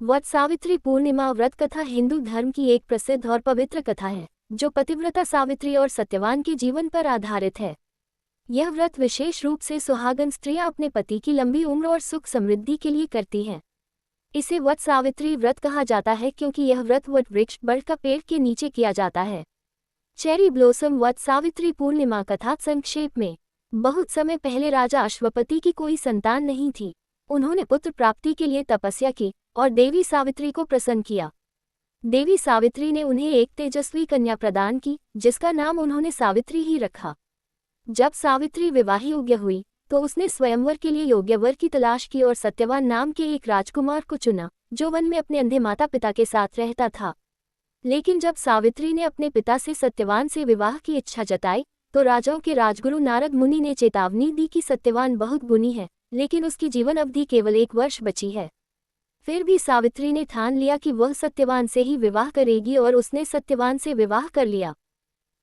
वट सावित्री पूर्णिमा व्रत कथा हिंदू धर्म की एक प्रसिद्ध और पवित्र कथा है जो पतिव्रता सावित्री और सत्यवान के जीवन पर आधारित है। यह व्रत विशेष रूप से सुहागन स्त्रियां अपने पति की लंबी उम्र और सुख समृद्धि के लिए करती हैं। इसे वट सावित्री व्रत कहा जाता है क्योंकि यह व्रत वट वृक्ष बड़ का पेड़ के नीचे किया जाता है। चेरी ब्लॉसम वट सावित्री पूर्णिमा कथा संक्षेप में। बहुत समय पहले राजा अश्वपति की कोई संतान नहीं थी। उन्होंने पुत्र प्राप्ति के लिए तपस्या की और देवी सावित्री को प्रसन्न किया। देवी सावित्री ने उन्हें एक तेजस्वी कन्या प्रदान की जिसका नाम उन्होंने सावित्री ही रखा। जब सावित्री विवाह योग्य हुई तो उसने स्वयंवर के लिए योग्य वर की तलाश की और सत्यवान नाम के एक राजकुमार को चुना जो वन में अपने अंधे माता पिता के साथ रहता था। लेकिन जब सावित्री ने अपने पिता से सत्यवान से विवाह की इच्छा जताई तो राजाओं के राजगुरु नारद मुनि ने चेतावनी दी कि सत्यवान बहुत गुणी है लेकिन उसकी जीवन अवधि केवल 1 वर्ष बची है। फिर भी सावित्री ने ठान लिया कि वह सत्यवान से ही विवाह करेगी और उसने सत्यवान से विवाह कर लिया।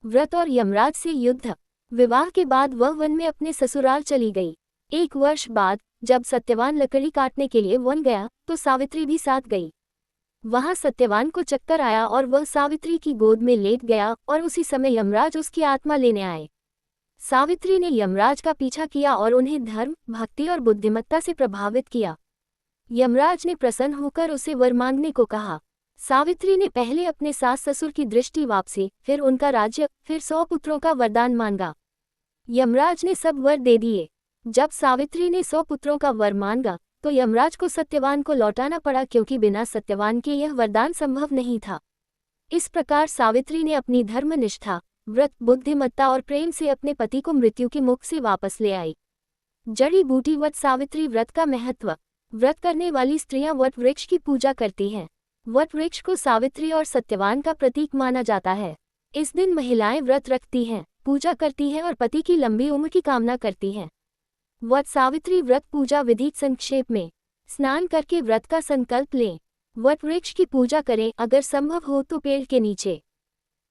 व्रत और यमराज से युद्ध। विवाह के बाद वह वन में अपने ससुराल चली गई। 1 वर्ष बाद जब सत्यवान लकड़ी काटने के लिए वन गया तो सावित्री भी साथ गई। वहां सत्यवान को चक्कर आया और वह सावित्री की गोद में लेट गया और उसी समय यमराज उसकी आत्मा लेने आए। सावित्री ने यमराज का पीछा किया और उन्हें धर्म, भक्ति और बुद्धिमत्ता से प्रभावित किया। यमराज ने प्रसन्न होकर उसे वर मांगने को कहा। सावित्री ने पहले अपने सास ससुर की दृष्टि वापसी, फिर उनका राज्य, फिर 100 पुत्रों का वरदान मांगा। यमराज ने सब वर दे दिए। जब सावित्री ने 100 पुत्रों का वर मांगा तो यमराज को सत्यवान को लौटाना पड़ा क्योंकि बिना सत्यवान के यह वरदान संभव नहीं था। इस प्रकार सावित्री ने अपनी धर्मनिष्ठा, व्रत, बुद्धिमत्ता और प्रेम से अपने पति को मृत्यु के मुख से वापस ले आई। जड़ी बूटी वट सावित्री व्रत का महत्व। व्रत करने वाली स्त्रियां वट वृक्ष की पूजा करती हैं। वट वृक्ष को सावित्री और सत्यवान का प्रतीक माना जाता है। इस दिन महिलाएं व्रत रखती हैं, पूजा करती हैं और पति की लंबी उम्र की कामना करती हैं। वट सावित्री व्रत पूजा विधि संक्षेप में। स्नान करके व्रत का संकल्प लें। वट वृक्ष की पूजा करें, अगर संभव हो तो पेड़ के नीचे।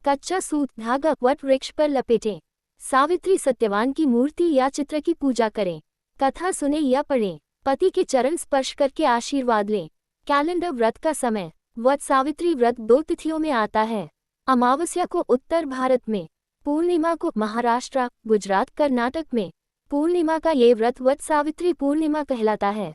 कच्चा सूत धागा वट वृक्ष पर लपेटें। सावित्री सत्यवान की मूर्ति या चित्र की पूजा करें। कथा सुने या पढ़ें। पति के चरण स्पर्श करके आशीर्वाद लें। कैलेंडर व्रत का समय। वट सावित्री व्रत 2 तिथियों में आता है। अमावस्या को उत्तर भारत में, पूर्णिमा को महाराष्ट्र, गुजरात, कर्नाटक में। पूर्णिमा का ये व्रत वट सावित्री पूर्णिमा कहलाता है।